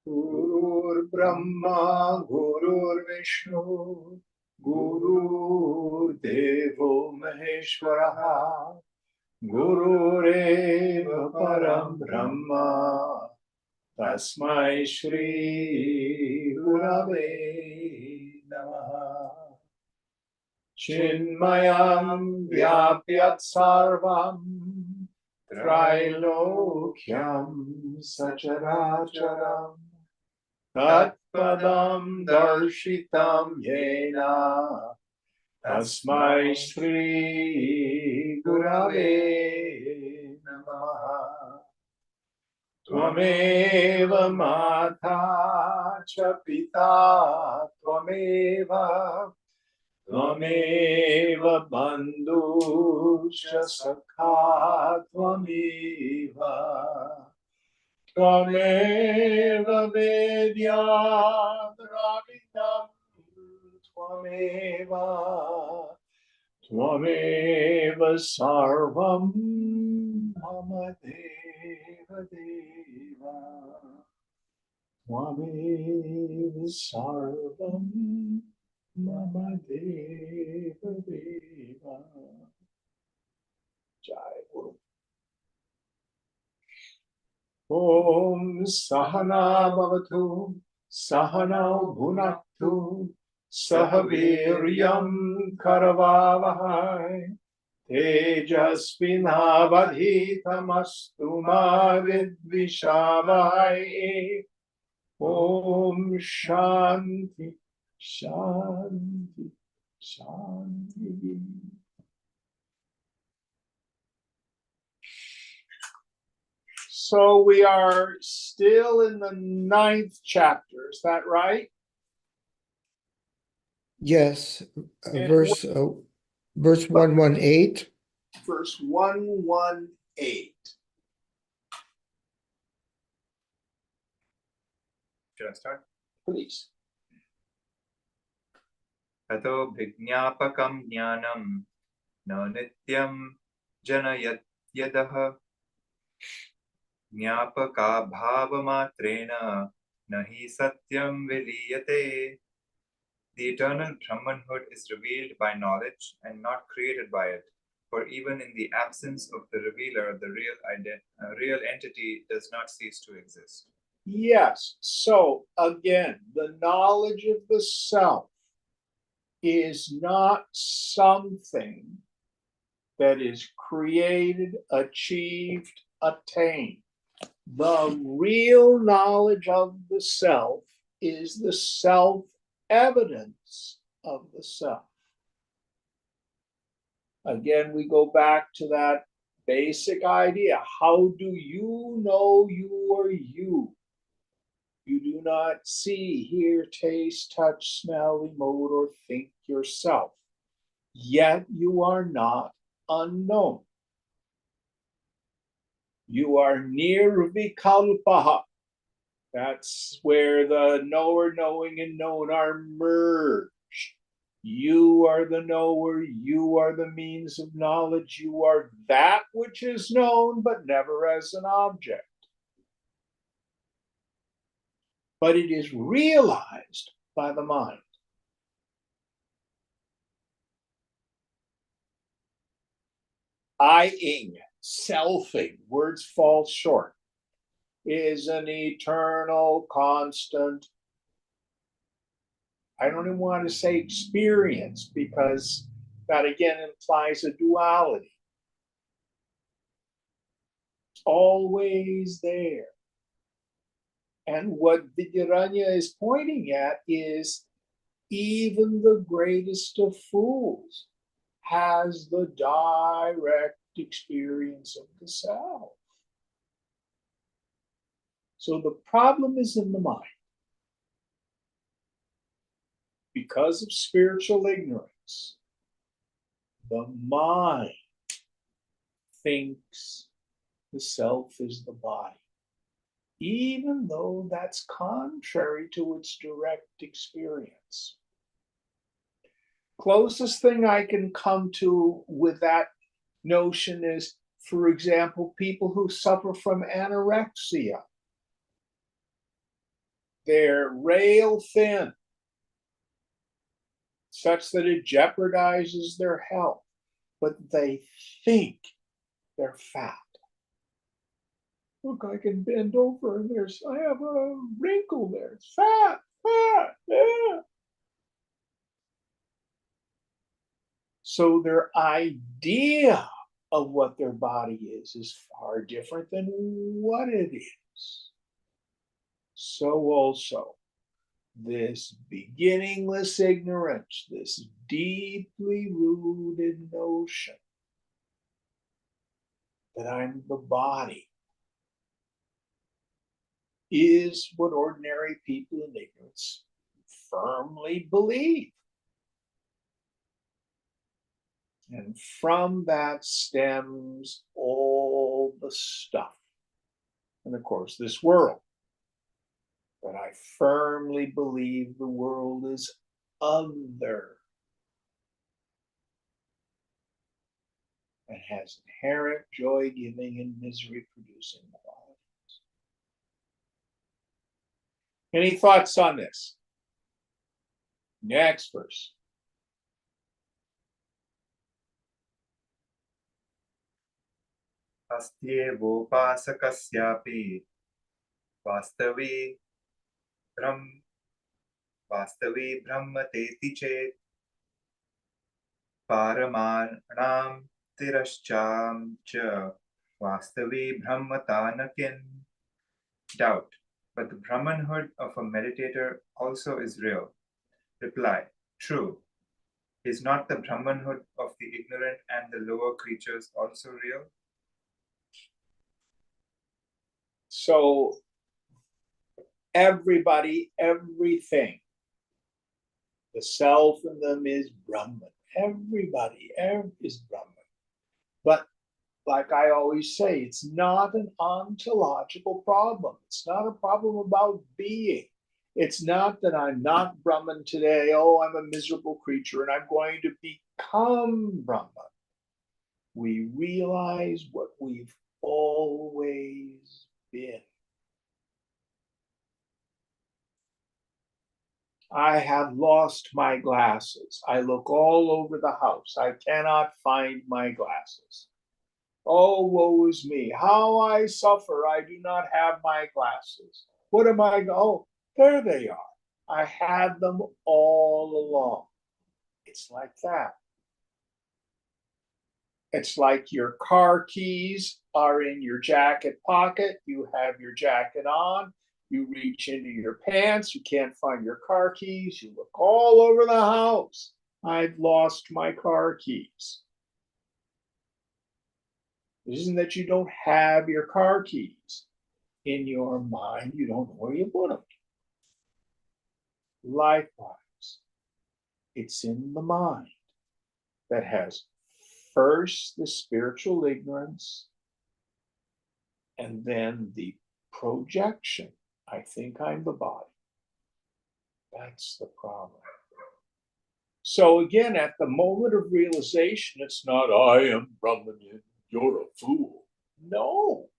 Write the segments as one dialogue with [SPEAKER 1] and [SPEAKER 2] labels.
[SPEAKER 1] Gurur Brahma, Gurur Vishnu, Gurur Devo Maheshwaraha, Gurureva Param Brahma, Tasmai Shri Gurave Namaha. Chinmayam Vyapyat Sarvam Trailokyam Sacharacharam Tatpadam Darshitam Yena Tasmai Shri Gurave Namaha. Tvameva Mata Cha Pita Tvameva Tvameva Bandhu Cha Sakha Tvameva Tvameva Vedya Dravidam Tvameva Tvameva Sarvam Mama Deva Deva Tvameva Sarvam Mama Deva Deva. Jai Guru. Om Sahana Bhavatu Sahana Bhunaktu Sahaviryam Karavavahai Tejasvinavadhitamastu ma vidvishavahai. Om Shanti Shanti Shanti. So we are still in the 9th chapter, is that right?
[SPEAKER 2] Yes, verse 118.
[SPEAKER 1] Verse 118.
[SPEAKER 3] Should I start?
[SPEAKER 1] Please.
[SPEAKER 3] Tato bhignapakam jnanam na nityam janayat yadaha jnapaka bhavamatrena nahi satyam viliyate. The eternal Brahmanhood is revealed by knowledge and not created by it. For even in the absence of the revealer, the real entity does not cease to exist.
[SPEAKER 1] Yes. So again, the knowledge of the self is not something that is created, achieved, attained. The real knowledge of the self is the self-evidence of the self. Again, we go back to that basic idea. How do you know you are you? You do not see, hear, taste, touch, smell, emote, or think yourself. Yet you are not unknown. You are nirvikalpaha. That's where the knower, knowing, and known are merged. You are the knower, you are the means of knowledge, you are that which is known, but never as an object. But it is realized by the mind. I-ing, selfing, words fall short, is an eternal, constant, I don't even want to say experience, because that again implies a duality. It's always there. And what Vidyaranya is pointing at is even the greatest of fools has the direct experience of the self. So the problem is in the mind. Because of spiritual ignorance, the mind thinks the self is the body, even though that's contrary to its direct experience. Closest thing I can come to with that notion is, for example, people who suffer from anorexia. they're rail thin, such that it jeopardizes their health, but they think they're fat. Look, I can bend over and I have a wrinkle there. It's fat, yeah. So their idea of what their body is far different than what it is. So also, this beginningless ignorance, this deeply rooted notion that I'm the body, is what ordinary people in ignorance firmly believe. And from that stems all the stuff. And of course, this world. But I firmly believe the world is other and has inherent joy-giving and misery-producing qualities. Any thoughts on this? Next verse.
[SPEAKER 3] अस्त्येवोपासकस्यापि वास्तवे ब्रह्म वास्तवे ब्रह्मतेति चेत् पारमाणां तिरश्चां च वास्तवे ब्रह्मता न किन्. Doubt, but the Brahmanhood of a meditator also is real. Reply, true. Is not the Brahmanhood of the ignorant and the lower creatures also real?
[SPEAKER 1] So everybody, everything, the self in them is Brahman. Everybody is Brahman. But like I always say, it's not an ontological problem. It's not a problem about being. It's not that I'm not Brahman today. Oh, I'm a miserable creature and I'm going to become Brahman. We realize what we've always been. I have lost my glasses. I look all over the house. I cannot find my glasses. Oh, woe is me. How I suffer. I do not have my glasses. What am I? Oh, there they are. I had them all along. It's like that. It's like your car keys are in your jacket pocket. You have your jacket on. You reach into your pants. You can't find your car keys. You look all over the house. I've lost my car keys. It isn't that you don't have your car keys. In your mind, you don't know where you put them. Likewise, it's in the mind that has first the spiritual ignorance and then the projection. I think I'm the body. That's the problem. So again, at the moment of realization, it's not, I am Brahman, you're a fool. No.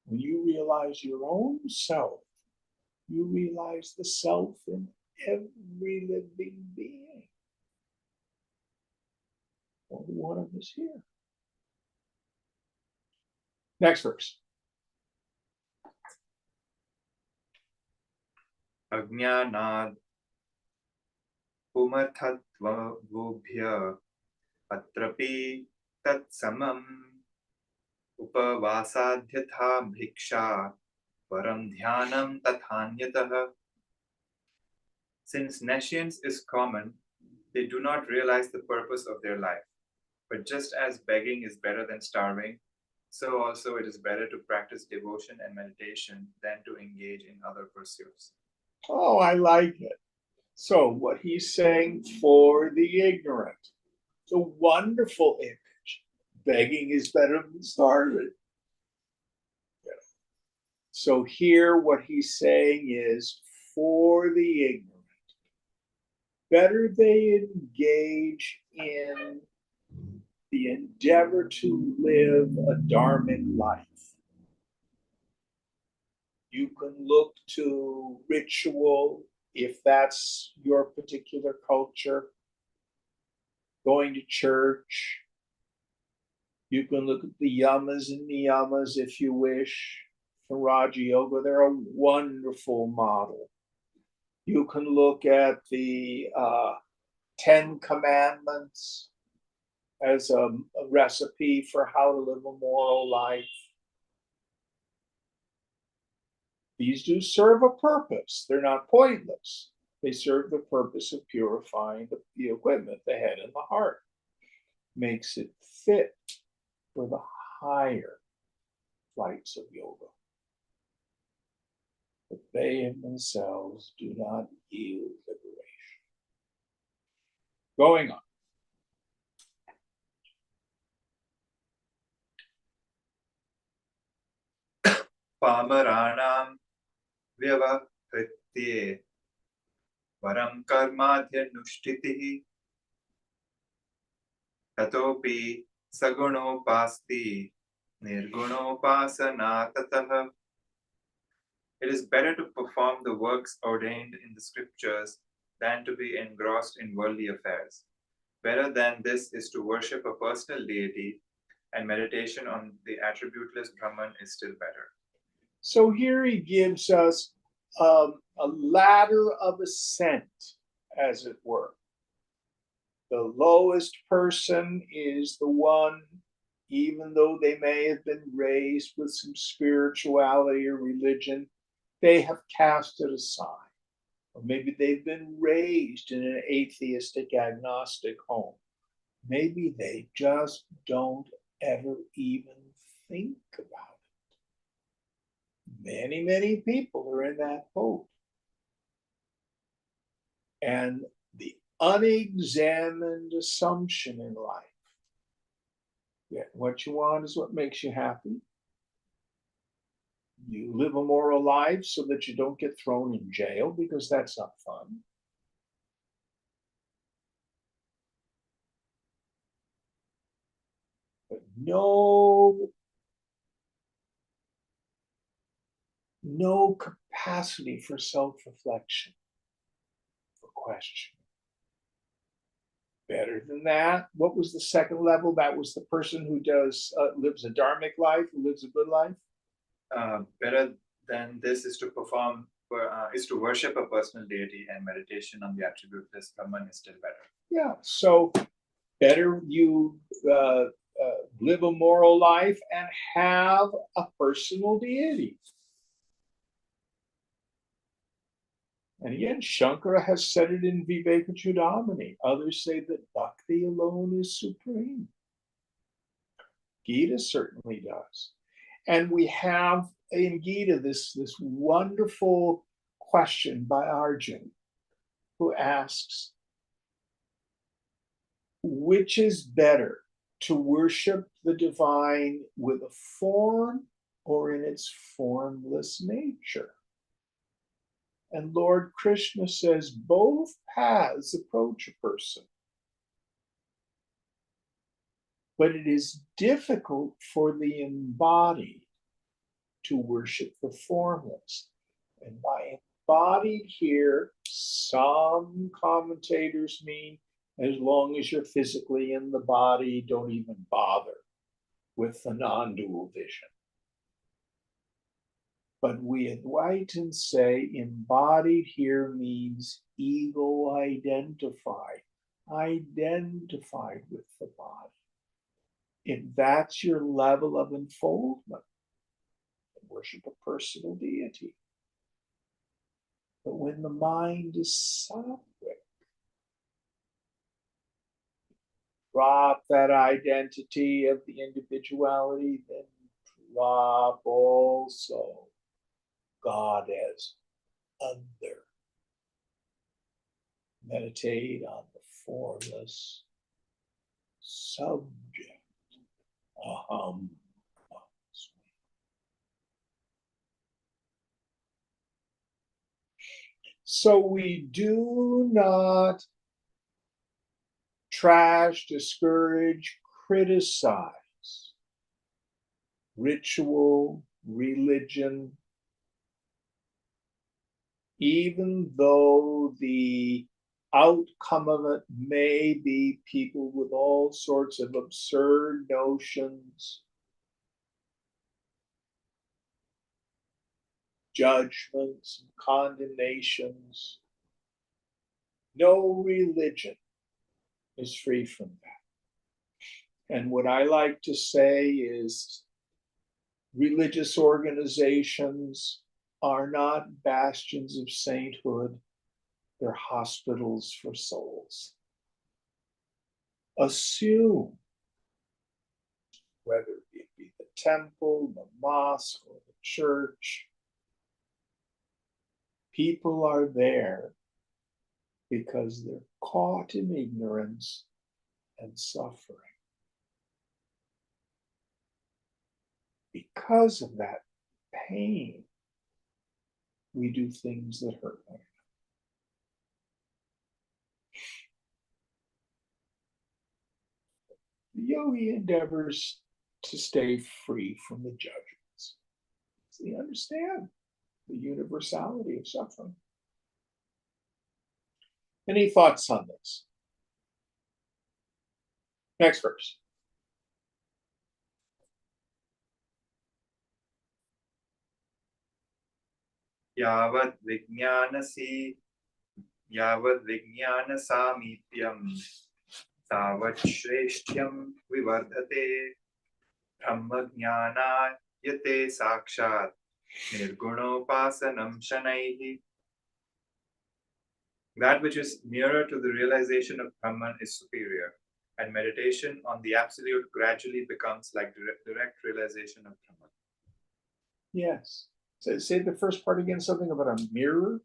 [SPEAKER 1] When you realize your own self, you realize the self in every living being. Only one of us here. Next verse.
[SPEAKER 3] Ajnanad pumathatvobhya atrapi tat samam upavasadhyatha bhiksha param dhyanam tathanyatah. Since nescience is common, they do not realize the purpose of their life. But just as begging is better than starving, so also it is better to practice devotion and meditation than to engage in other pursuits.
[SPEAKER 1] Oh, I like it. So what he's saying for the ignorant, it's a wonderful image. Begging is better than starving. Yeah. So here what he's saying is for the ignorant, better they engage in the endeavor to live a dharmic life. You can look to ritual if that's your particular culture, going to church. You can look at the yamas and niyamas if you wish. For Raja Yoga, they're a wonderful model. You can look at the 10 Commandments as a recipe for how to live a moral life. These do serve a purpose. They're not pointless. They serve the purpose of purifying the equipment, the head and the heart. Makes it fit for the higher flights of yoga. But they in themselves do not yield liberation. Going on.
[SPEAKER 3] Pamaranam vyavahritye varam karmadhyanushtitihi tatopi sagunopasti nirgunopasana tatah. It is better to perform the works ordained in the scriptures than to be engrossed in worldly affairs. Better than this is to worship a personal deity, and meditation on the attributeless Brahman is still better.
[SPEAKER 1] So here he gives us a ladder of ascent, as it were. The lowest person is the one, even though they may have been raised with some spirituality or religion, they have cast it aside. Or maybe they've been raised in an atheistic, agnostic home. Maybe they just don't ever even think about it. Many, many people are in that boat. And the unexamined assumption in life, yeah, what you want is what makes you happy. You live a moral life so that you don't get thrown in jail, because that's not fun. But no capacity for self-reflection, for question. Better than that, what was the second level? That was the person who lives a dharmic life, who lives a good life.
[SPEAKER 3] Better than this is to worship a personal deity, and meditation on the attributeless Brahman is still better.
[SPEAKER 1] Yeah, so better you live a moral life and have a personal deity. And again, Shankara has said it in Viveka Chudamani. Others say that bhakti alone is supreme. Gita certainly does. And we have in Gita this wonderful question by Arjun, who asks, which is better, to worship the divine with a form or in its formless nature? And Lord Krishna says both paths approach a person. But it is difficult for the embodied to worship the formless. And by embodied here, some commentators mean as long as you're physically in the body, don't even bother with the non-dual vision. But we Advaitins say embodied here means ego identified with the body. If that's your level of unfoldment, worship a personal deity. But when the mind is sattvic, drop that identity of the individuality, then drop also God as other. Meditate on the formless subject. Aham. So we do not trash, discourage, criticize ritual, religion, even though the outcome of it may be people with all sorts of absurd notions, judgments, and condemnations. No religion is free from that. And what I like to say is religious organizations are not bastions of sainthood, they're hospitals for souls. Assume, whether it be the temple, the mosque, or the church, people are there because they're caught in ignorance and suffering. Because of that pain, we do things that hurt one another. The yogi endeavors to stay free from the judgments. So they understand the universality of suffering. Any thoughts on this? Next verse.
[SPEAKER 3] यावद् विज्ञानसामीप्यं तावत् श्रेष्ठ्यं विवर्धते ब्रह्मज्ञानायते साक्षात् निर्गुणोपासनं शनैः. That which is nearer to the realization of Brahman is superior, and meditation on the Absolute gradually becomes like direct realization of Brahman.
[SPEAKER 1] Yes. So say the first part again, something about a mirror.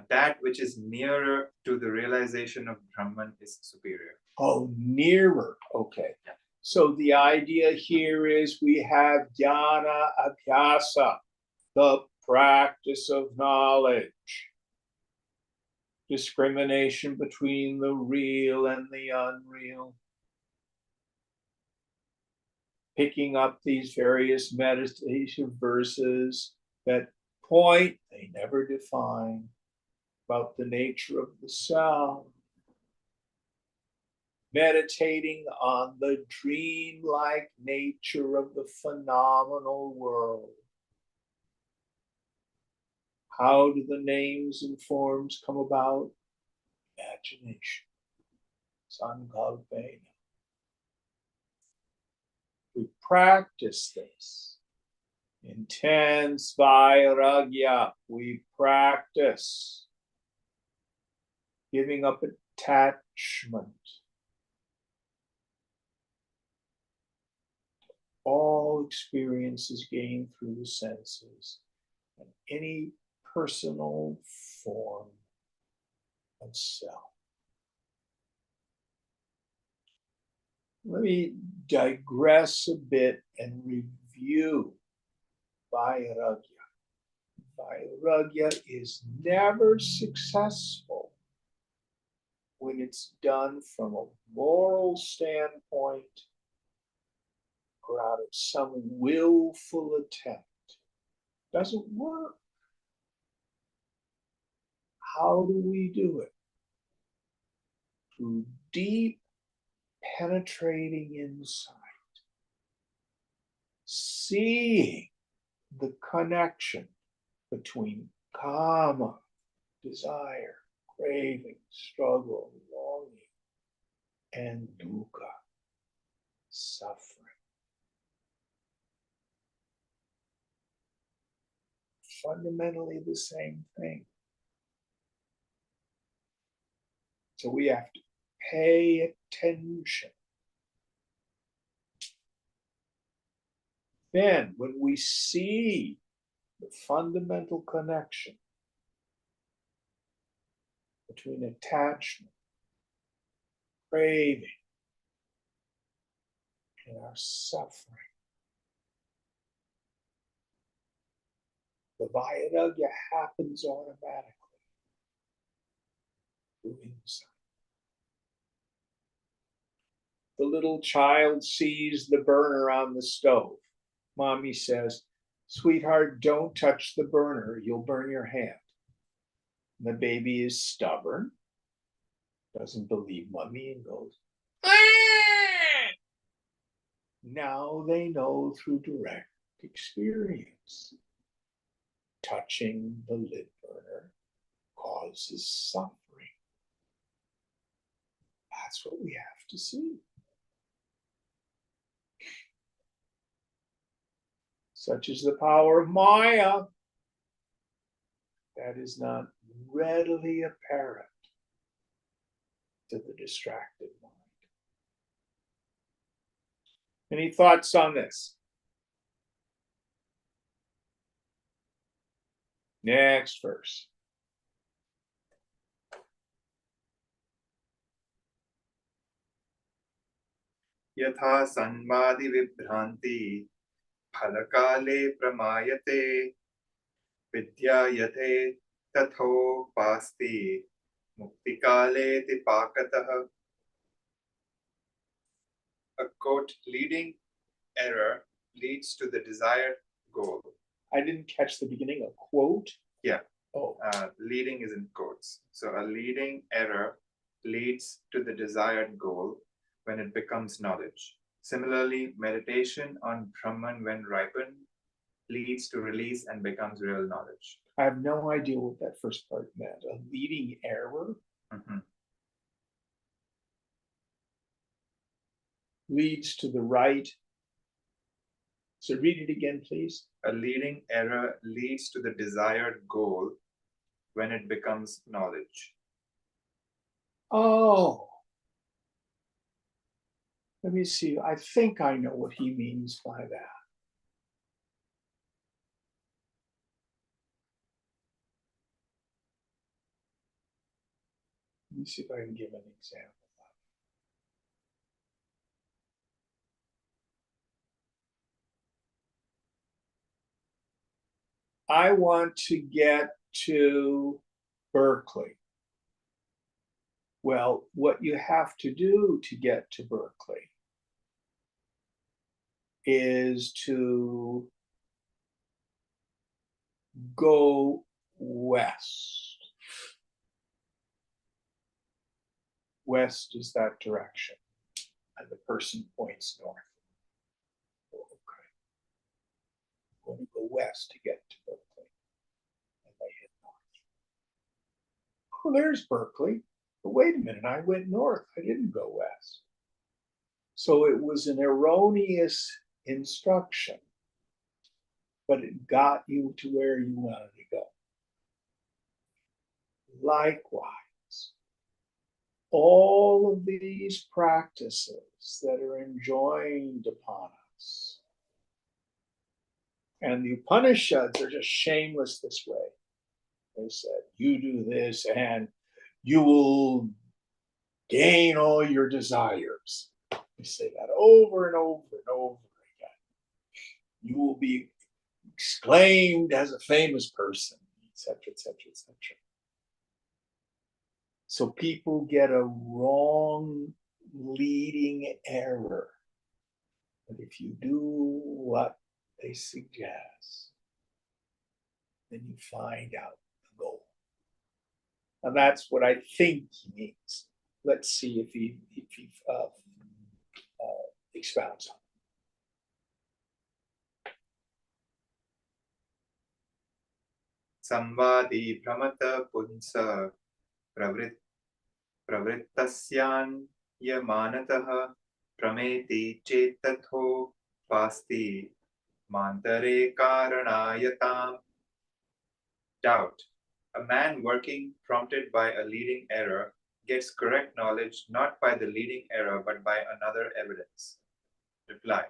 [SPEAKER 3] That which is nearer to the realization of Brahman is superior.
[SPEAKER 1] Oh, nearer. Okay. So the idea here is we have jnana abhyasa, the practice of knowledge, discrimination between the real and the unreal, picking up these various meditation verses that point, they never define, about the nature of the self, meditating on the dreamlike nature of the phenomenal world. How do the names and forms come about? Imagination. Sankalpena. We practice this. Intense vairagya. We practice giving up attachment. All experiences gained through the senses and any personal form of self. Let me digress a bit and review vairagya. Vairagya is never successful when it's done from a moral standpoint or out of some willful attempt. Doesn't work. How do we do it? Through deep, penetrating insight, seeing the connection between kama, desire, craving, struggle, longing, and dukkha, suffering. Fundamentally the same thing. So we have to pay attention. Then, when we see the fundamental connection between attachment, craving, and our suffering, the vairagya happens automatically through insight. The little child sees the burner on the stove. Mommy says, "Sweetheart, don't touch the burner, you'll burn your hand." The baby is stubborn, doesn't believe mommy, and goes, "Ah!" Now they know through direct experience. Touching the lid burner causes suffering. That's what we have to see. Such is the power of Maya. That is not readily apparent to the distracted mind. Any thoughts on this? Next verse.
[SPEAKER 3] यथा संवादि विभ्रांति फलकाले प्रमायते विद्या यथे तथोपास्ति मुक्तिकाले तिपाकतः. A quote, leading error leads to the desired goal.
[SPEAKER 1] I didn't catch the beginning. A quote?
[SPEAKER 3] Yeah.
[SPEAKER 1] Oh.
[SPEAKER 3] Leading is in quotes. So a leading error leads to the desired goal when it becomes knowledge. Similarly, meditation on Brahman when ripened leads to release and becomes real knowledge.
[SPEAKER 1] I have no idea what that first part meant. A leading error leads to the right. So read it again, please.
[SPEAKER 3] A leading error leads to the desired goal when it becomes knowledge.
[SPEAKER 1] Oh. Let me see. I think I know what he means by that. Let me see if I can give an example. I want to get to Berkeley. Well, what you have to do to get to Berkeley is to go west. West is that direction, and the person points north. Okay. I'm going to go west to get to Berkeley, and I head north. Oh, there's Berkeley. But wait a minute, I went north. I didn't go west. So it was an erroneous instruction, but it got you to where you wanted to go. Likewise, all of these practices that are enjoined upon us, and the Upanishads are just shameless this way. They said, you do this and you will gain all your desires. They say that over and over and over again. You will be exclaimed as a famous person, etc., etc., etc. So people get a wrong leading error. But if you do what they suggest, then you find out the goal. And that's what I think he means. Let's see if he expounds on it.
[SPEAKER 3] Samvadi pramata punsa pravrittasyan yamanatah prameti chetatho pasti mantare karanayatam. Doubt. A man working prompted by a leading error gets correct knowledge not by the leading error but by another evidence. Reply.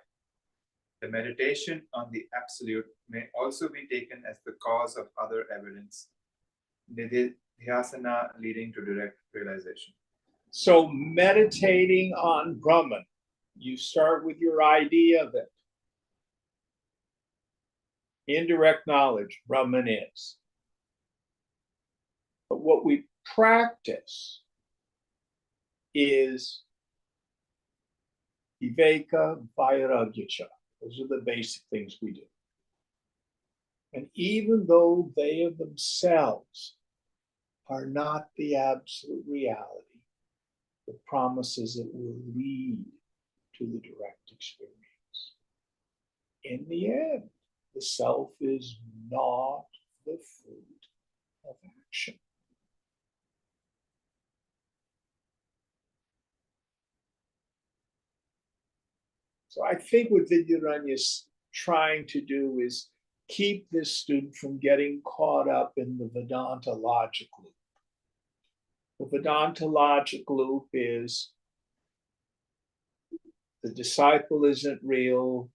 [SPEAKER 3] The meditation on the absolute may also be taken as the cause of other evidence, nididhyasana leading to direct realization.
[SPEAKER 1] So meditating on Brahman, you start with your idea that indirect knowledge, Brahman is. But what we practice is viveka vairagya. Those are the basic things we do. And even though they of themselves are not the absolute reality. The promises that will lead to the direct experience. In the end, the self is not the fruit of action. So I think what Vidyaranya is trying to do is keep this student from getting caught up in the Vedanta logic loop. The Vedanta logic loop is the disciple isn't real,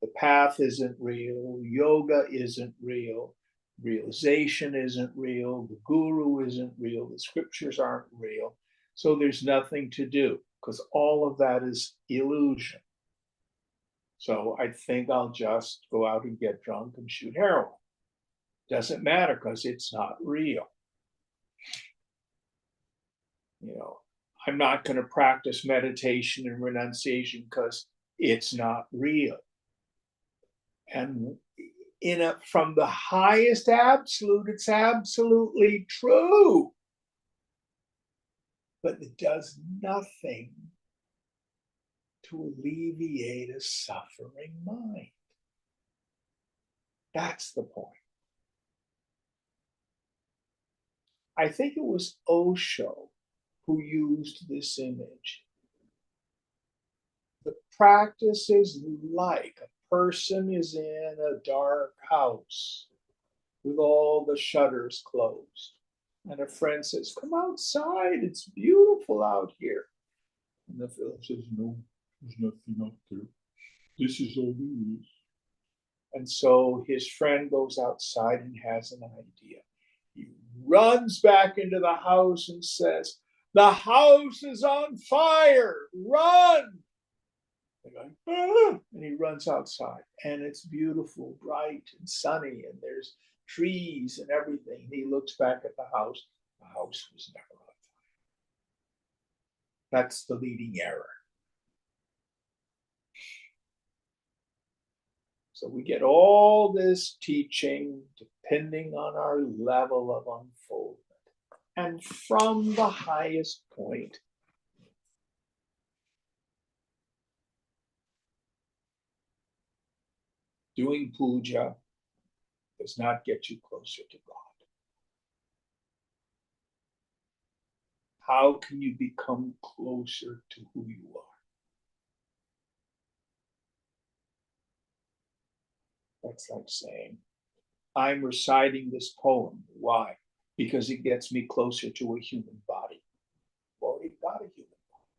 [SPEAKER 1] the path isn't real, yoga isn't real, realization isn't real, the guru isn't real, the scriptures aren't real. So there's nothing to do because all of that is illusion. So I think I'll just go out and get drunk and shoot heroin. Doesn't matter because it's not real. You know, I'm not going to practice meditation and renunciation because it's not real. And from the highest absolute, it's absolutely true. But it does nothing to alleviate a suffering mind. That's the point. I think it was Osho who used this image. The practice is like a person is in a dark house with all the shutters closed. And a friend says, "Come outside, it's beautiful out here." And the fellow says, "No, there's nothing out there. This is all there is." And so his friend goes outside and has an idea. He runs back into the house and says, "The house is on fire, run!" Going, "Ah!" And he runs outside, and it's beautiful, bright and sunny, and there's trees and everything. And he looks back at the house. The house was never on fire. That's the leading error. So we get all this teaching depending on our level of unfoldment. And from the highest point, doing puja does not get you closer to God. How can you become closer to who you are? That's like saying, I'm reciting this poem. Why? Because it gets me closer to a human body. Well, it got a human body.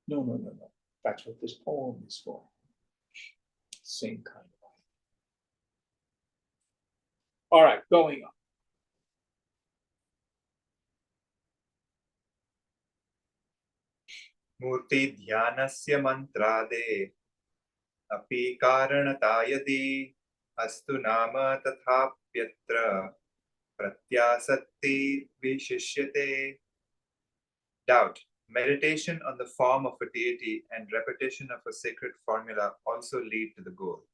[SPEAKER 1] No, no, no, no. That's what this poem is for. Same kind of idea. All right, going on.
[SPEAKER 3] मूर्ति ध्यानस्य मंत्रादे अपि कारणता यदि अस्तु नाम तथाप्यत्र प्रत्यासक्ति विशिष्यते. Doubt. Meditation on the form of a deity and repetition of a sacred formula also lead to the goal.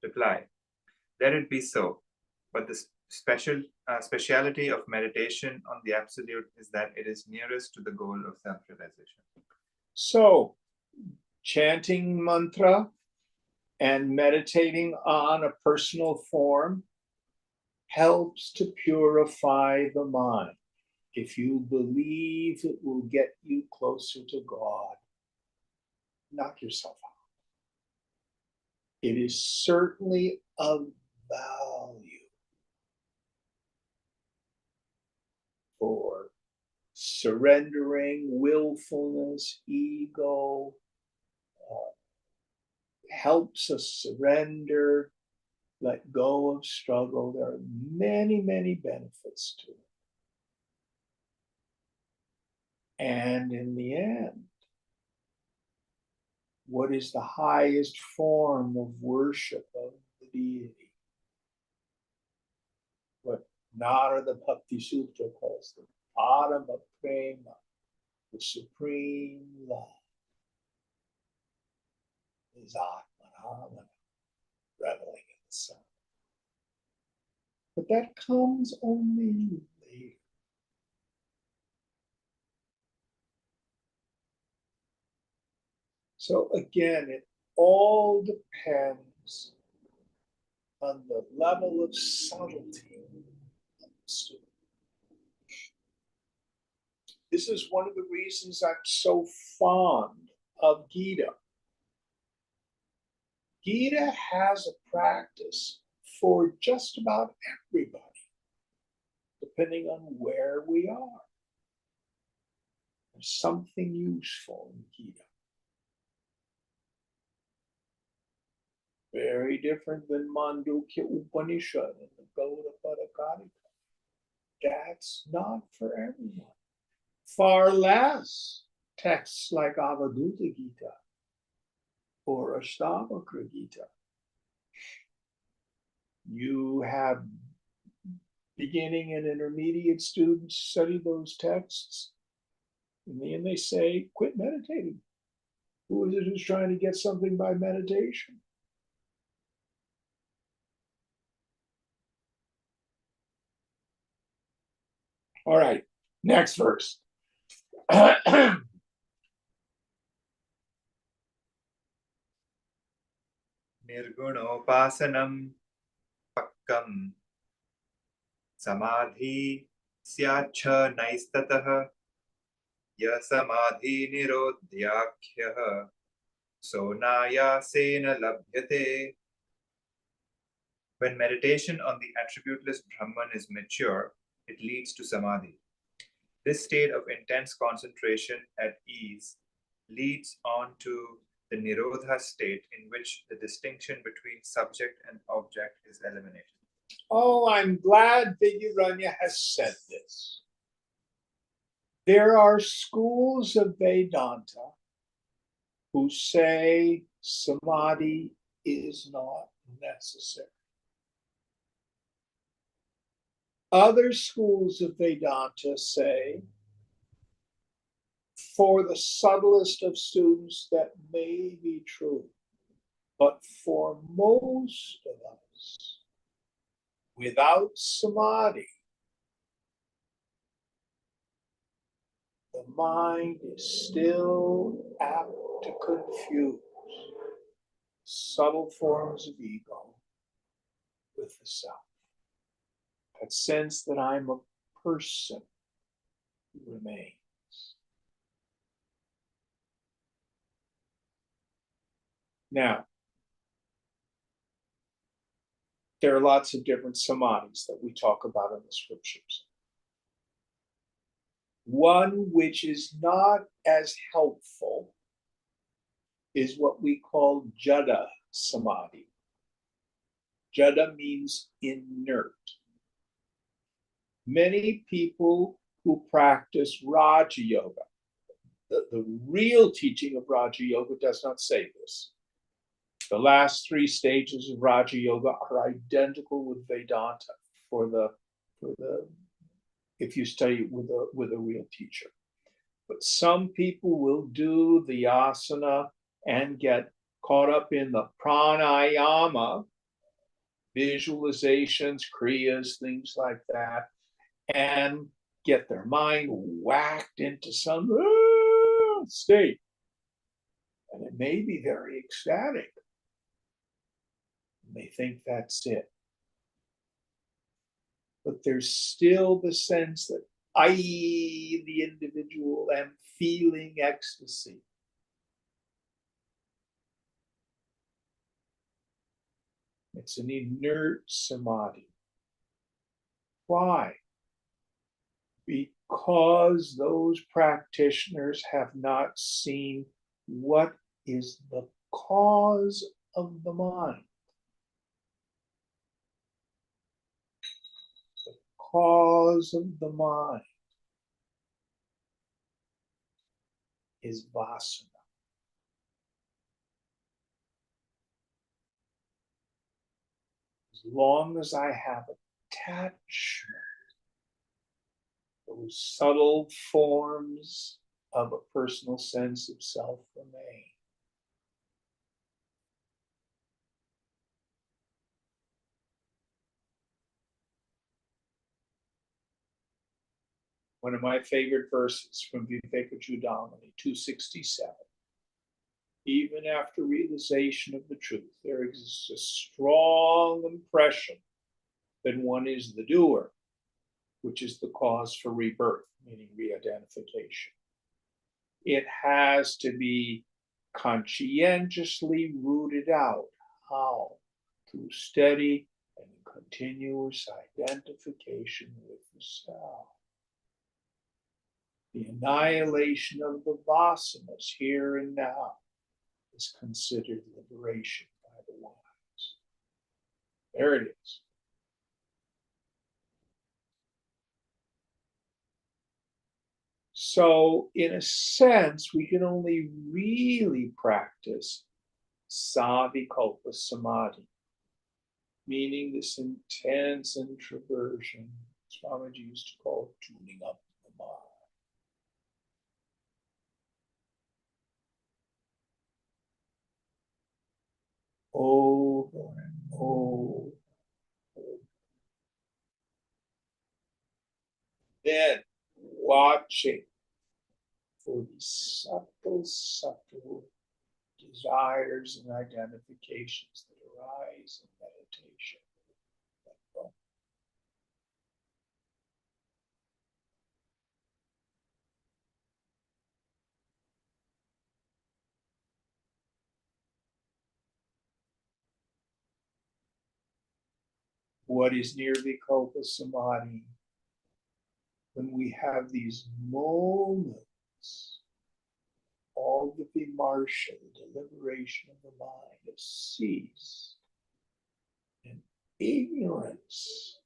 [SPEAKER 3] Reply. Let it be so, but the speciality of meditation on the absolute is that it is nearest to the goal of self-realization.
[SPEAKER 1] So, chanting mantra and meditating on a personal form helps to purify the mind. If you believe it will get you closer to God, knock yourself out. It is certainly of value for surrendering, willfulness, ego, helps us surrender, let go of struggle. There are many, many benefits to it. And in the end, what is the highest form of worship of the deity? What Narada Bhakti Sutra calls the Parama Prema, the supreme love, is Atmanamana, reveling in the sun. But that comes only later. So again, it all depends on the level of subtlety of the student. This is one of the reasons I'm so fond of Gita. Gita has a practice for just about everybody, depending on where we are. There's something useful in Gita. Very different than Mandukya Upanishad and the Gauda Padakadika. That's not for everyone. Far less texts like Avadhuta Gita or Ashtavakra Gita. You have beginning and intermediate students study those texts, and then they say, quit meditating. Who is it who's trying to get something by meditation? All right, next verse.
[SPEAKER 3] Nirgunopasanam pakkam samadhi syacha naistatah ya samadhi nirodhyakhya sonayasena labhyate. When meditation on the attributeless Brahman is mature, it leads to samadhi. This state of intense concentration at ease leads on to the Nirodha state in which the distinction between subject and object is eliminated.
[SPEAKER 1] Oh, I'm glad Vidyaranya has said this. There are schools of Vedanta who say samadhi is not necessary. Other schools of Vedanta say, for the subtlest of students, that may be true. But for most of us, without samadhi, the mind is still apt to confuse subtle forms of ego with the self. That sense that I'm a person remains. Now, there are lots of different samadhis that we talk about in the scriptures. One which is not as helpful is what we call jada samadhi. Jada means inert. Many people who practice Raja Yoga, the real teaching of Raja Yoga does not say this. The last three stages of Raja Yoga are identical with Vedanta for the if you study it with a real teacher. But some people will do the asana and get caught up in the pranayama, visualizations, kriyas, things like that, and get their mind whacked into some state. And it may be very ecstatic. And they think that's it. But there's still the sense that I, the individual, am feeling ecstasy. It's an inert samadhi. Why? Because those practitioners have not seen what is the cause of the mind. The cause of the mind is vasana. As long as I have attachment, those subtle forms of a personal sense of self remain. One of my favorite verses from Viveka Chudamani, 267. even after realization of the truth, there exists a strong impression that one is the doer, which is the cause for rebirth, meaning re-identification. It has to be conscientiously rooted out. How? Through steady and continuous identification with the self. The annihilation of the vasanas here and now is considered liberation by the wise. There it is. So, in a sense, we can only really practice savikalpa samadhi, meaning this intense introversion. Swamiji used to call it tuning up the mind. Over and over. Then watching for these subtle desires and identifications that arise in meditation. What is nirvikalpa samadhi? When we have these moments, all the vimarsha, the deliberation of the mind, has ceased, and ignorance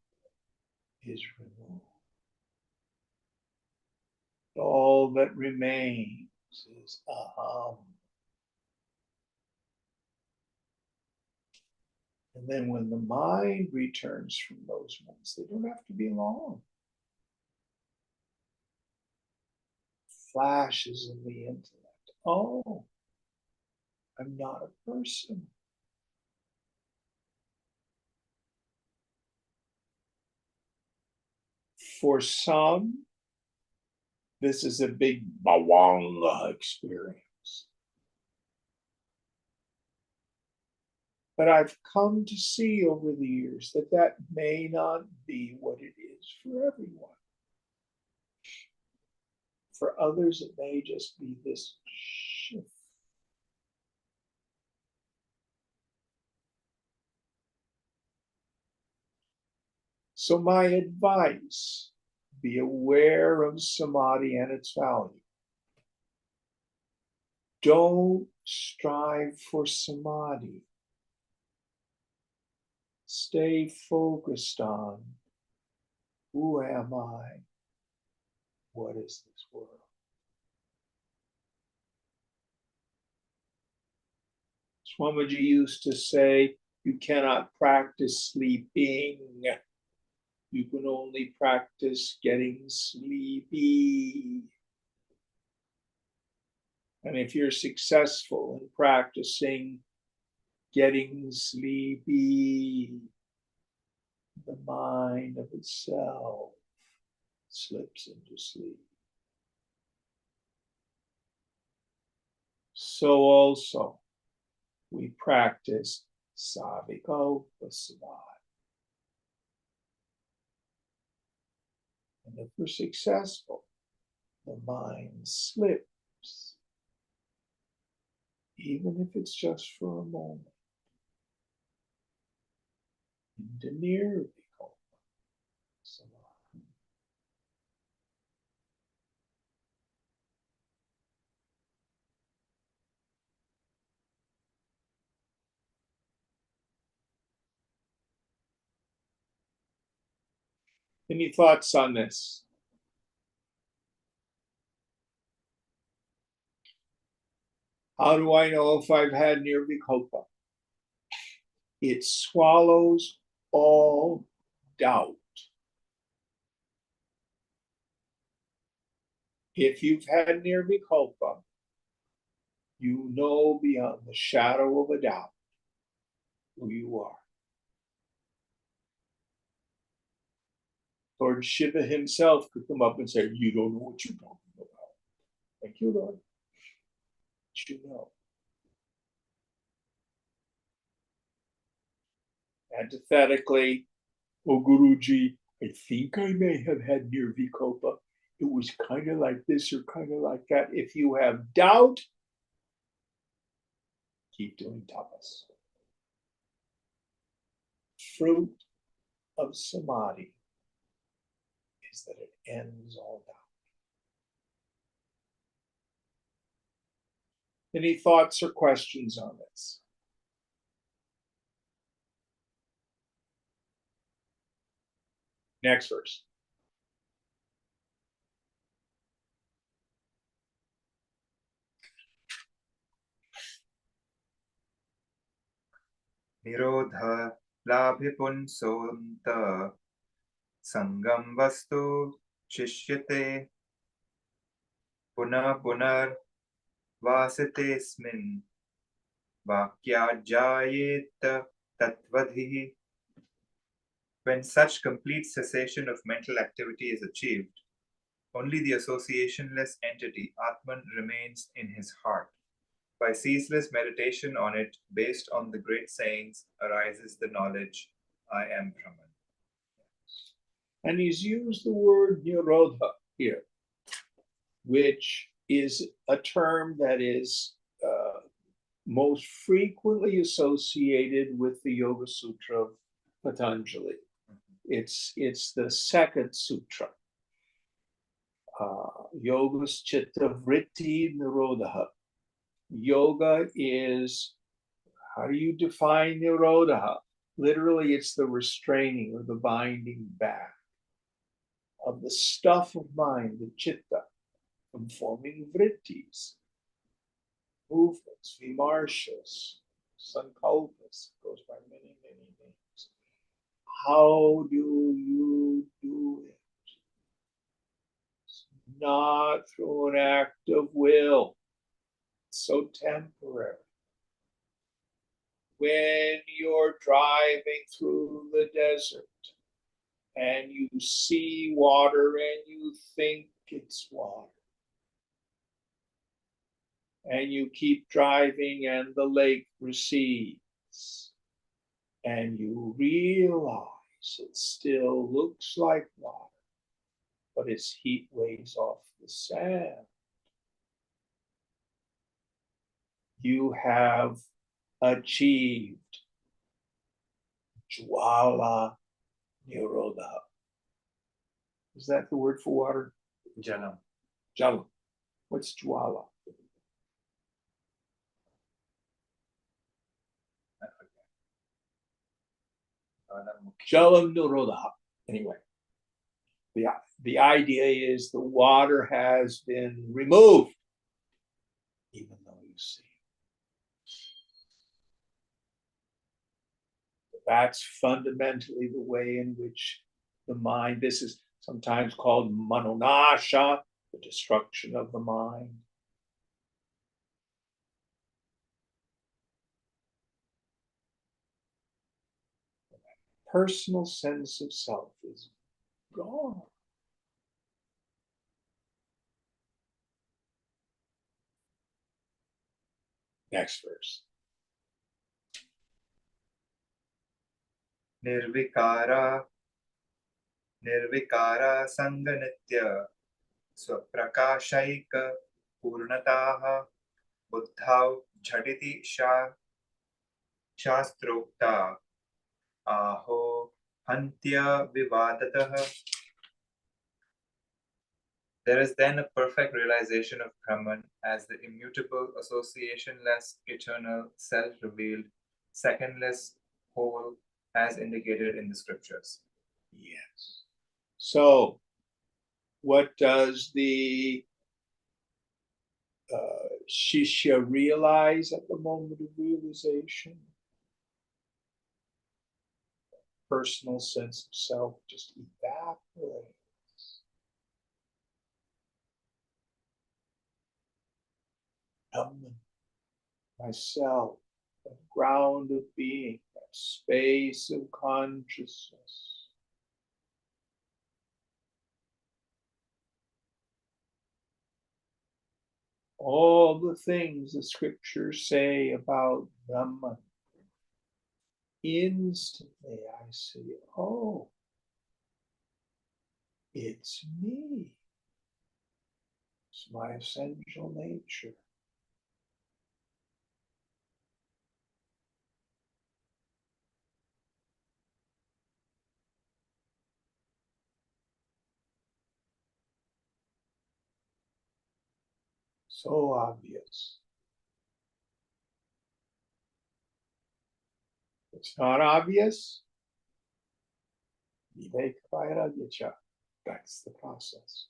[SPEAKER 1] is removed. All that remains is aham. And then when the mind returns from those moments, they don't have to be long. Flashes in the intellect. Oh, I'm not a person. For some, this is a big bawanga experience. But I've come to see over the years that that may not be what it is for everyone. For others, it may just be this shift. So my advice, be aware of samadhi and its value. Don't strive for samadhi. Stay focused on who am I? What is this world? Swamiji used to say, you cannot practice sleeping. You can only practice getting sleepy. And if you're successful in practicing getting sleepy, the mind of itself slips into sleep. So also, we practice savikalpa samadhi. And if we're successful, the mind slips, even if it's just for a moment, into nirvikalpa samadhi. Any thoughts on this? How do I know if I've had nirvikalpa? It swallows all doubt. If you've had nirvikalpa, you know beyond the shadow of a doubt who you are. Lord Shiva himself could come up and say, you don't know what you're talking about. Thank you, Lord. But you know. Antithetically, oh Guruji, I think I may have had nirvikopa. It was kind of like this or kind of like that. If you have doubt, keep doing tapas. Fruit of samadhi is that it ends all doubt. Any thoughts or questions on this? Next verse.
[SPEAKER 3] Nirodha labhipunsonta sangam vastu shishyate puna punar vasite smin vakyajayet tatvadhi. When such complete cessation of mental activity is achieved, only the associationless entity, Atman, remains in his heart. By ceaseless meditation on it, based on the great sayings, arises the knowledge, I am Brahman.
[SPEAKER 1] And he's used the word nirodha here, which is a term that is most frequently associated with the Yoga Sutra of Patanjali. It's the second sutra. Yoga's chitta vritti nirodha. Yoga is, how do you define nirodha? Literally, it's the restraining or the binding back of the stuff of mind, the chitta, from forming vrittis, movements, vimarshas, sankalpas, goes by many, many names. How do you do it? It's not through an act of will. It's so temporary. When you're driving through the desert and you see water and you think it's water, and you keep driving and the lake recedes, and you realize it still looks like water, but its heat weighs off the sand. You have achieved Jwala Nirodha. Is that the word for water?
[SPEAKER 3] Jalam.
[SPEAKER 1] Jalam. What's Jwala? Jalam Nirodha. Anyway, the idea is the water has been removed, even though you see. That's fundamentally the way in which the mind, this is sometimes called manonasha, the destruction of the mind. Personal sense of self is gone. Next verse.
[SPEAKER 3] Nirvikara sanganitya swaprakashaika purnataha buddhau jhatiti shastrokta aho hantya vivadatah. There is then a perfect realization of Brahman as the immutable, associationless, eternal, self-revealed, secondless whole, as indicated in the scriptures.
[SPEAKER 1] Yes. So, what does the Shishya realize at the moment of realization? Personal sense of self just evaporates. Brahman, myself, that ground of being, that space of consciousness. All the things the scriptures say about Brahman instantly I see, oh, it's me. It's my essential nature. So obvious. It's not obvious. That's the process.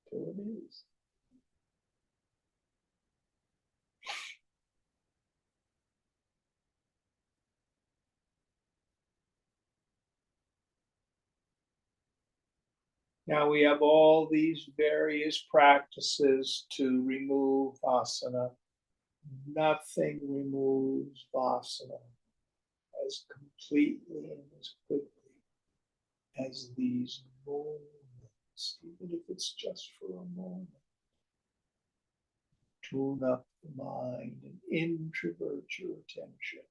[SPEAKER 1] Till it is. Now we have all these various practices to remove asana. Nothing removes vasana as completely and as quickly as these moments, even if it's just for a moment. Tune up the mind and introvert your attention.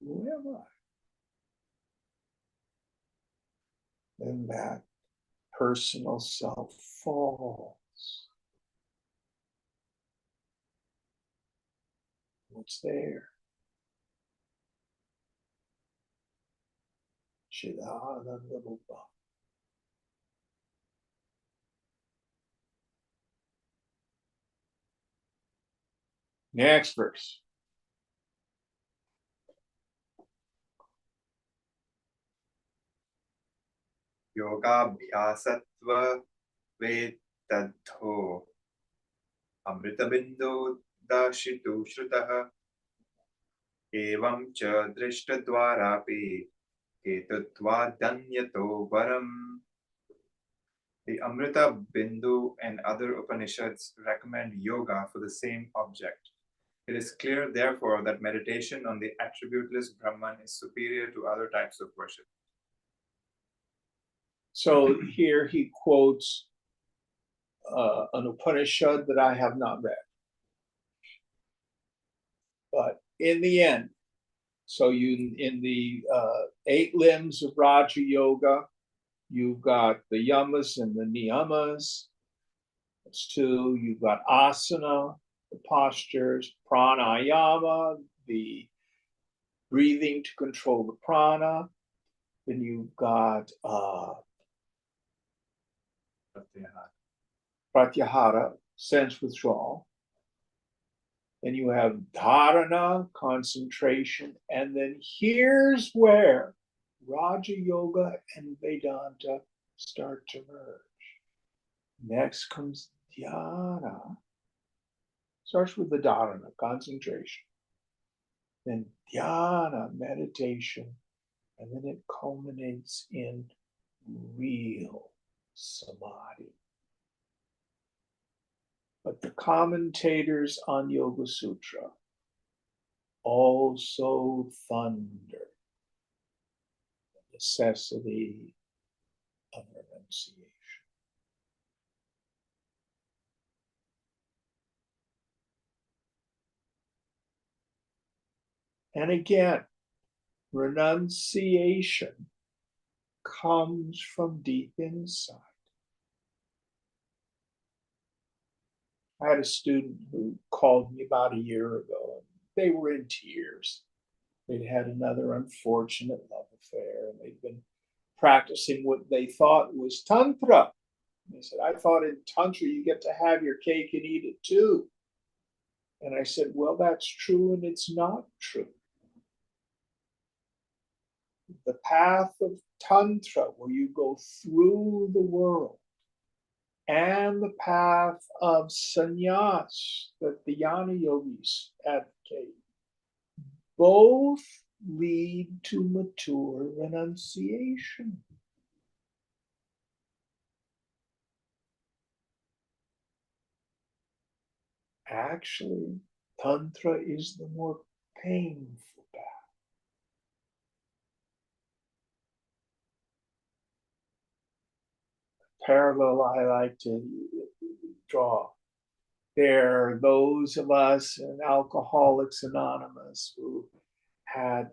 [SPEAKER 1] Who am I? Then that personal self falls. What's there? Chidananda. Next verse.
[SPEAKER 3] योगाभ्यासत्व वेत्तद्धो अमृतबिन्दो दशितु श्रुतः एवं च दृष्टद्वारापि हेतुत्वादन्यतो वरम्. The Amrita Bindu and other Upanishads recommend yoga for the same object. It is clear, therefore, that meditation on the attributeless Brahman is superior to other types of worship.
[SPEAKER 1] So here he quotes an Upanishad that I have not read. But in the end, so you in the 8 limbs of Raja Yoga, you've got the yamas and the niyamas. That's 2. You've got asana, the postures, pranayama, the breathing to control the prana. Then you've got pratyahara, sense withdrawal. Then you have dharana, concentration. And then here's where Raja Yoga and Vedanta start to merge. Next comes dhyana. Starts with the dharana, concentration. Then dhyana, meditation. And then it culminates in real samadhi. But the commentators on Yoga Sutra also thunder the necessity of renunciation. And again, renunciation comes from deep inside. I had a student who called me about a year ago, and they were in tears. They'd had another unfortunate love affair, and they'd been practicing what they thought was Tantra. And they said, I thought in Tantra you get to have your cake and eat it too. And I said, well, that's true, and it's not true. The path of Tantra, where you go through the world, and the path of sannyas that the Jnana yogis advocate, both lead to mature renunciation. Actually, Tantra is the more painful path. Parallel I like to draw There are those of us in Alcoholics Anonymous who had,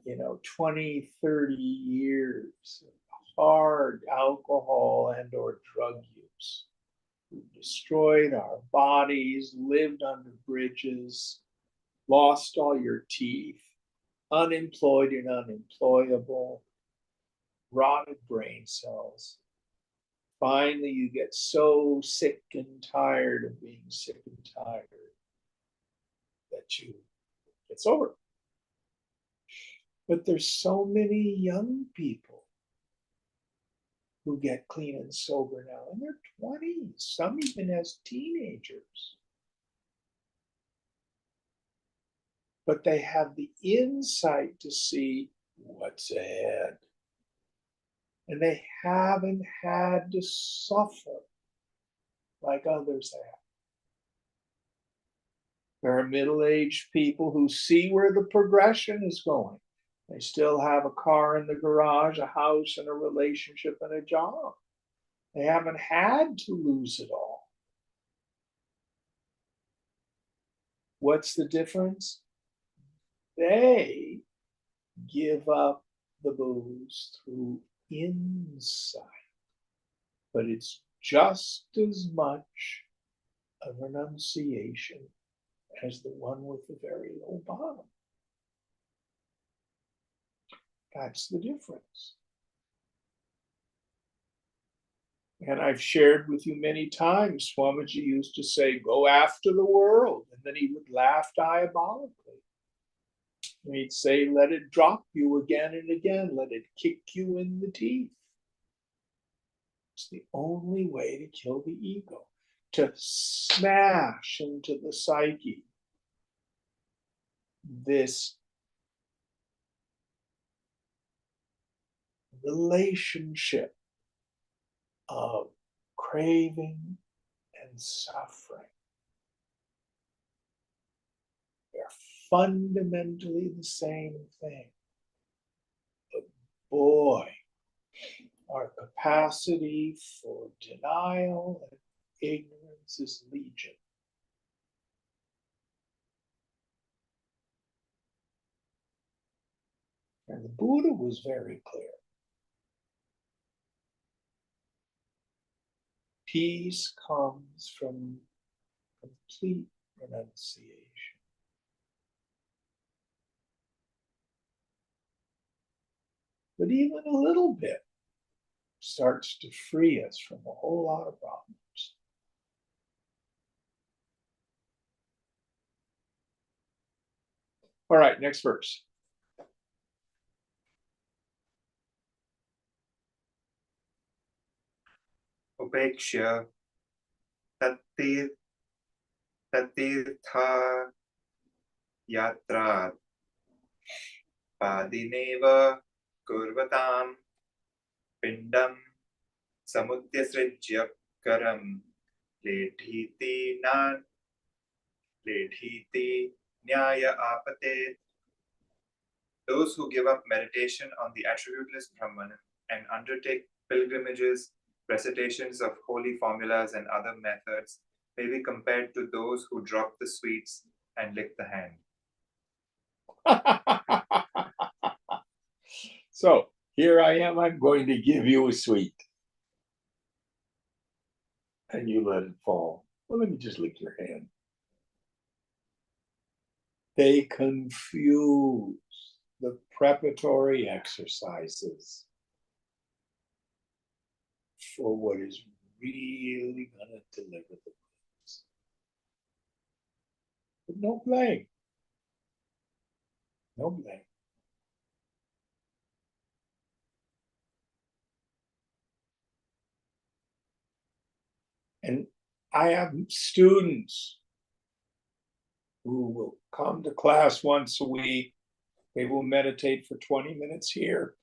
[SPEAKER 1] 20, 30 years of hard alcohol and or drug use. We destroyed our bodies, lived under bridges, lost all your teeth, unemployed and unemployable, rotted brain cells. Finally, you get so sick and tired of being sick and tired that it's over. But there's so many young people who get clean and sober now in their 20s, some even as teenagers. But they have the insight to see what's ahead. And they haven't had to suffer like others have. There are middle-aged people who see where the progression is going. They still have a car in the garage, a house, and a relationship and a job. They haven't had to lose it all. What's the difference? They give up the booze through insight, but it's just as much a renunciation as the one with the very low bottom. That's the difference. And I've shared with you many times, Swamiji used to say, go after the world. And then he would laugh diabolically. And he'd say, let it drop you again and again. Let it kick you in the teeth. It's the only way to kill the ego, to smash into the psyche this relationship of craving and suffering. They're fundamentally the same thing. But boy, our capacity for denial and ignorance is legion. And the Buddha was very clear. Peace comes from complete renunciation. But even a little bit starts to free us from a whole lot of problems. All right, next verse.
[SPEAKER 3] Upekshya tattirtha yatra padineva kurvatam pindam samudyasrijya karam ledhiti nyaya apate. Those who give up meditation on the attributeless Brahman and undertake pilgrimages, recitations of holy formulas, and other methods may be compared to those who drop the sweets and lick the hand.
[SPEAKER 1] So here I am, I'm going to give you a sweet. And you let it fall. Well, let me just lick your hand. They confuse the preparatory exercises for what is really going to deliver the goods. But no blame. No blame. And I have students who will come to class once a week. They will meditate for 20 minutes here.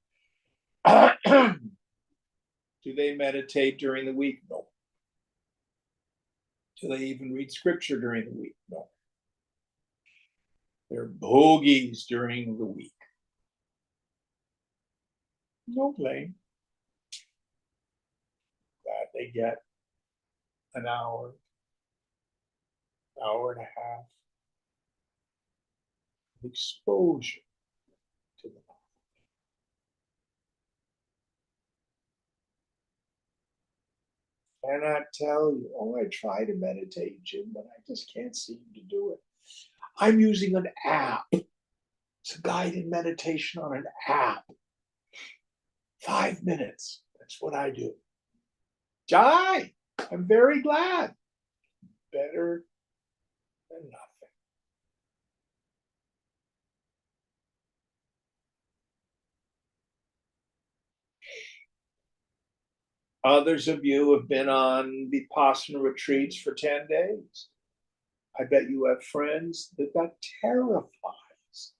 [SPEAKER 1] Do they meditate during the week? No. Do they even read scripture during the week? No. They're bogies during the week. No blame. Glad they get an hour, hour and a half of exposure to the knowledge. Cannot tell you, oh, I try to meditate, Jim, but I just can't seem to do it. I'm using an app. It's a guided meditation on an app. 5 minutes. That's what I do. Jai, I'm very glad. Better than nothing. Others of you have been on Vipassana retreats for 10 days. I bet you have friends that terrifies.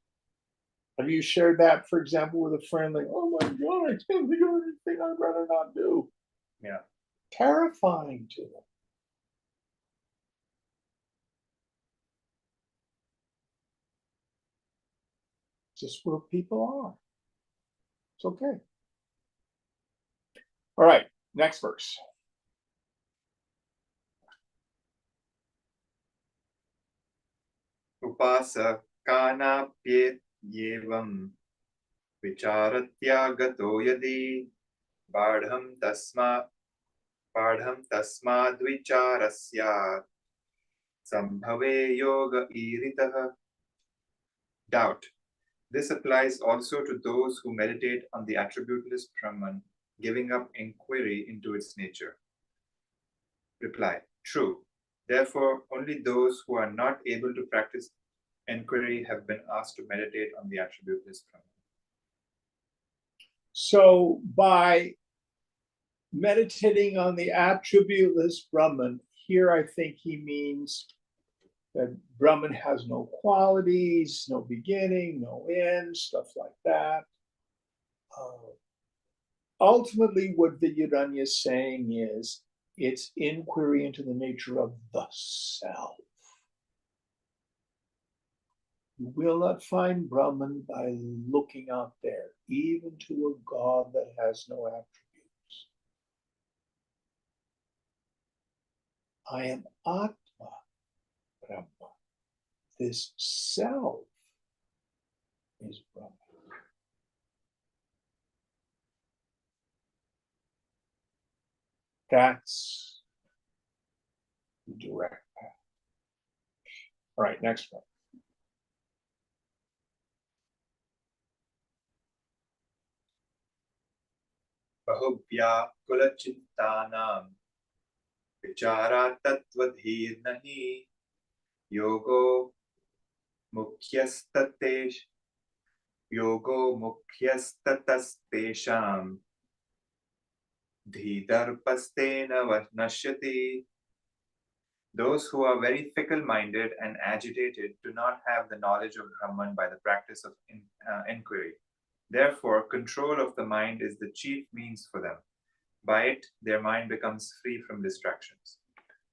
[SPEAKER 1] Have you shared that, for example, with a friend like, oh my God, I can't think of anything I'd rather not do?
[SPEAKER 3] Yeah.
[SPEAKER 1] Terrifying to them. Just where people are. It's okay. All right, next verse.
[SPEAKER 3] उपासकानाप्येवं विचारत्यागतो यदि बाढं तस्माद्विचारस्यात् संभवे योग ईरितः. Doubt. This applies also to those who meditate on the attributeless Brahman, giving up inquiry into its nature. Reply. True. Therefore, only those who are not able to practice inquiry have been asked to meditate on the attributeless Brahman.
[SPEAKER 1] So by meditating on the attributeless Brahman, here I think he means that Brahman has no qualities, no beginning, no end, stuff like that. Ultimately, what Vidyadanya is saying is it's inquiry into the nature of the self. You will not find Brahman by looking out there, even to a God that has no attributes. I am Atma Brahma. This self is Brahman. That's the direct path. All right, next one.
[SPEAKER 3] बहुव्याकुलचिन्तानां विचारात् तत्त्वधीर्नहि योगो मुख्यस्ततेषां धीदर्पस्तेन नश्यति. Those who are very fickle-minded and agitated do not have the knowledge of Brahman by the practice of inquiry. Therefore, control of the mind is the chief means for them. By it, their mind becomes free from distractions.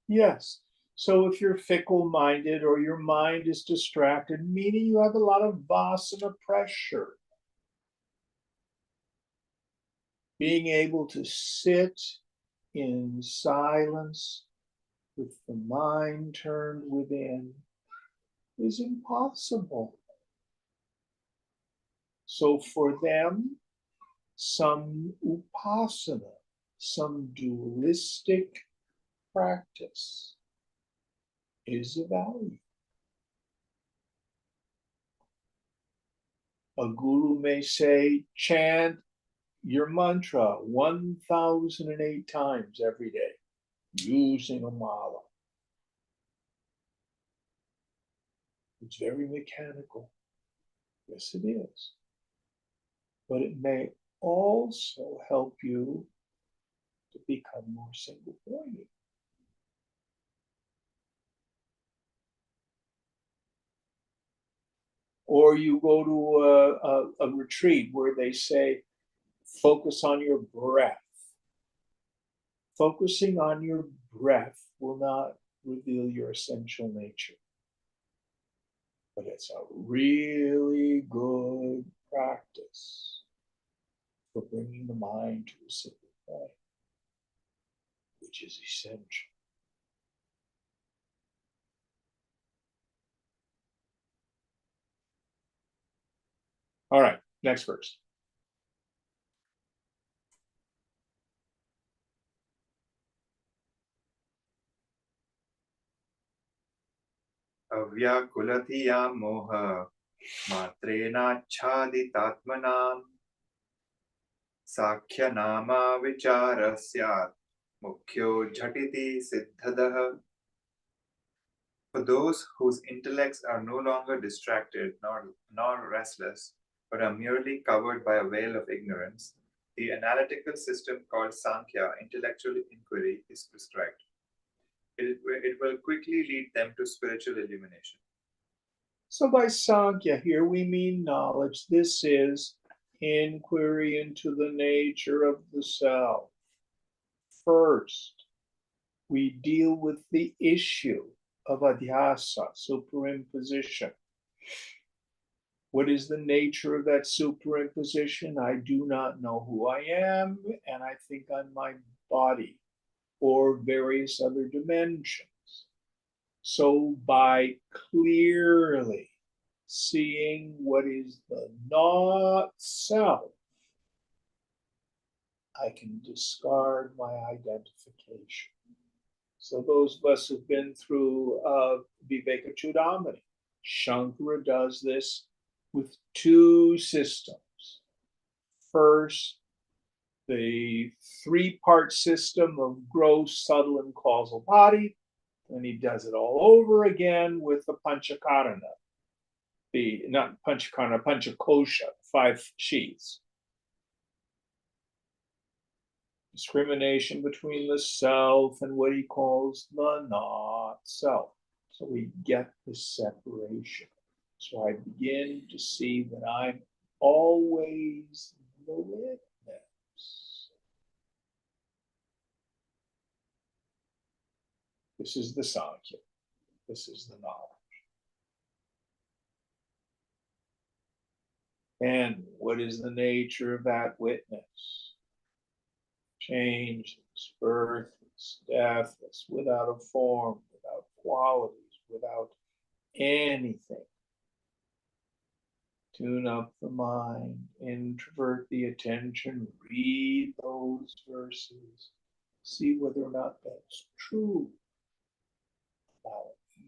[SPEAKER 1] Yes. So if you're fickle-minded or your mind is distracted, meaning you have a lot of vasana pressure, being able to sit in silence with the mind turned within is impossible. So for them, some upasana, some dualistic practice is of value. A guru may say, chant your mantra 1,008 times every day, using a mala. It's very mechanical. Yes, it is. But it may also help you to become more single-pointed. Or you go to a retreat where they say, focus on your breath. Focusing on your breath will not reveal your essential nature. But it's a really good practice for bringing the mind to a simple point, which is essential. All right, next verse.
[SPEAKER 3] Avyakulatiya moha matrenaच्छादितात्मनां साख्यनामा विचारस्यात् मुख्यो झटिति सिद्धदः. For those whose intellects are no longer distracted nor restless, but are merely covered by a veil of ignorance, the analytical system called Sankhya, intellectual inquiry, is prescribed. It will quickly lead them to spiritual illumination.
[SPEAKER 1] So by Sankhya here we mean knowledge. This is inquiry into the nature of the self. First, we deal with the issue of adhyasa, superimposition. What is the nature of that superimposition? I do not know who I am, and I think I'm my body or various other dimensions. So by clearly seeing what is the not self, I can discard my identification. So those of us who've been through Viveka Chudamani, Shankara does this with two systems. First, the three-part system of gross, subtle, and causal body. And he does it all over again with the Panchakarana, not Panchakarana, Panchakosha, 5 sheaths. Discrimination between the self and what he calls the not self. So we get the separation. So I begin to see that I'm always the witness. This is the Sankhya. This is the knowledge. And what is the nature of that witness? Changeless, birthless, deathless, without a form, without qualities, without anything. Tune up the mind, introvert the attention, read those verses, see whether or not that's true about you.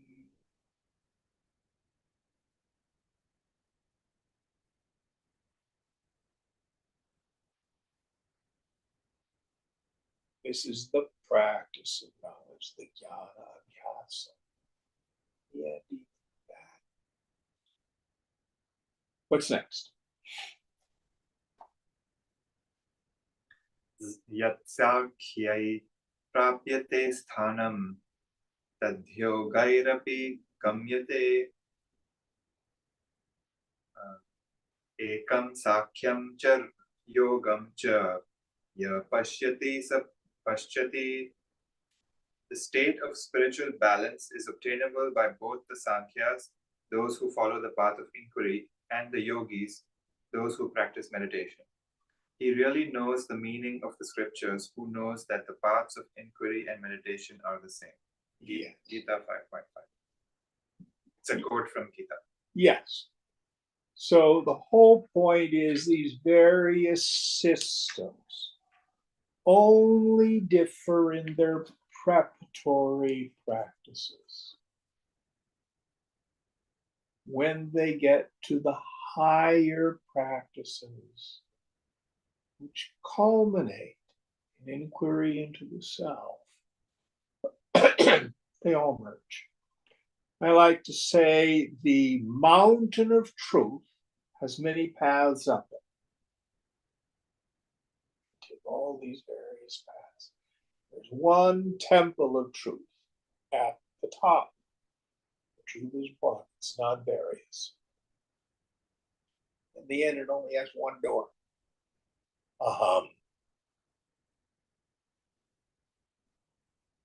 [SPEAKER 1] This is the practice of knowledge, the jnana abhyasa. Yeah, deep that. What's next?
[SPEAKER 3] Yatsakhyai prapyate sthanam tadhyogayrapi gamyate ekam sakhyam cha yogam cha ya pashyati sa paschati. The state of spiritual balance is obtainable by both the Sankhyas, those who follow the path of inquiry, and the yogis, those who practice meditation. He really knows the meaning of the scriptures, who knows that the paths of inquiry and meditation are the same.
[SPEAKER 1] Yes.
[SPEAKER 3] Gita 5.5. It's a quote from Gita.
[SPEAKER 1] Yes. So the whole point is these various systems only differ in their preparatory practices. When they get to the higher practices, which culminate in inquiry into the self, they all merge. I like to say the mountain of truth has many paths up it. Take all these various paths. There's one temple of truth at the top. The truth is one, it's not various. In the end, it only has one door.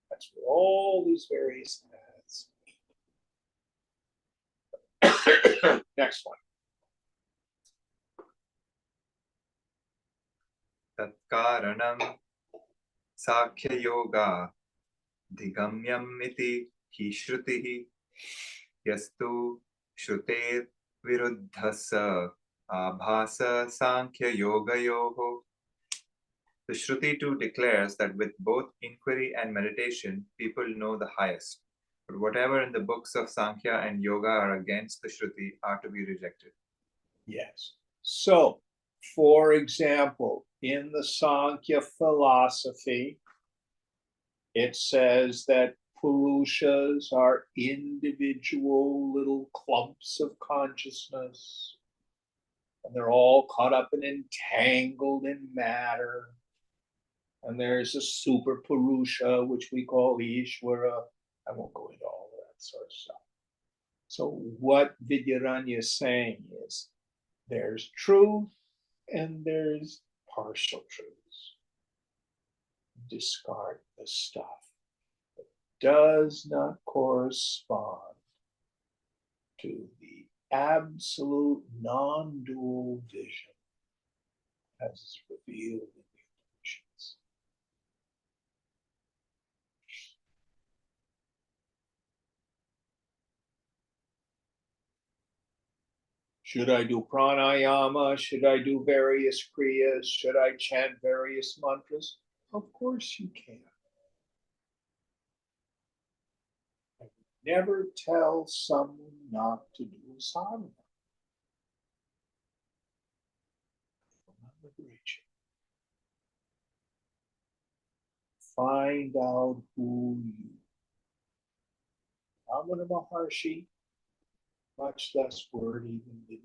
[SPEAKER 1] That's where all these various paths meet. Next one.
[SPEAKER 3] Tatkaranam Sakhya Yoga Digamyam iti hi shrutihi yastu shruter viruddhasa Abhasa Sankhya Yogayoho. The Shruti too declares that with both inquiry and meditation, people know the highest. But whatever in the books of Sankhya and Yoga are against the Shruti are to be rejected.
[SPEAKER 1] Yes. So, for example, in the Sankhya philosophy, it says that Purushas are individual little clumps of consciousness, and they're all caught up and entangled in matter. And there's a super Purusha, which we call Ishvara. I won't go into all of that sort of stuff. So what Vidyaranya is saying is there's truth and there's partial truths. Discard the stuff that does not correspond to the absolute non-dual vision as is revealed in the Upanishads. Should I do pranayama? Should I do various kriyas? Should I chant various mantras? Of course you can. I would never tell someone not to do a sadhana. Liberation. Find out who you are. Ramana Maharshi, much less word even than you.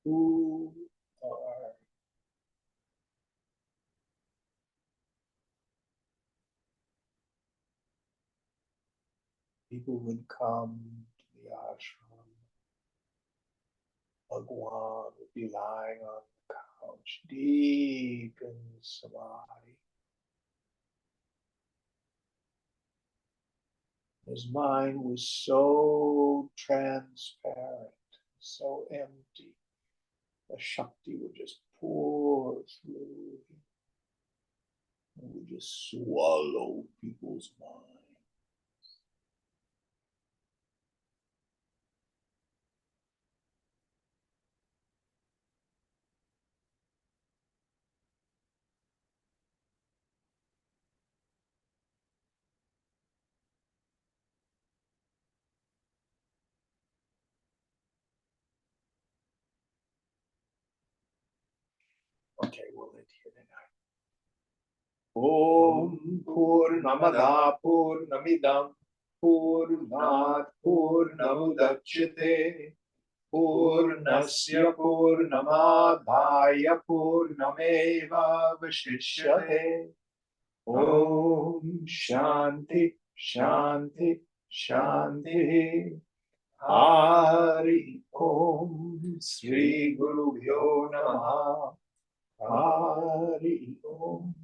[SPEAKER 1] Who are people would come to the ashram. Bhagwan would be lying on the couch, deep in samadhi. His mind was so transparent, so empty. The Shakti would just pour through him. It would just swallow people's minds. Okay, we'll end here tonight. Om Purnamada Purnamidam Purnat Purnamudachyate Purnasya Purnamadhaya Purnameva Vashishyate. Om Shanti Shanti Shanti. Hari Om Sri Guru Bhyo Namaha. Hari Om.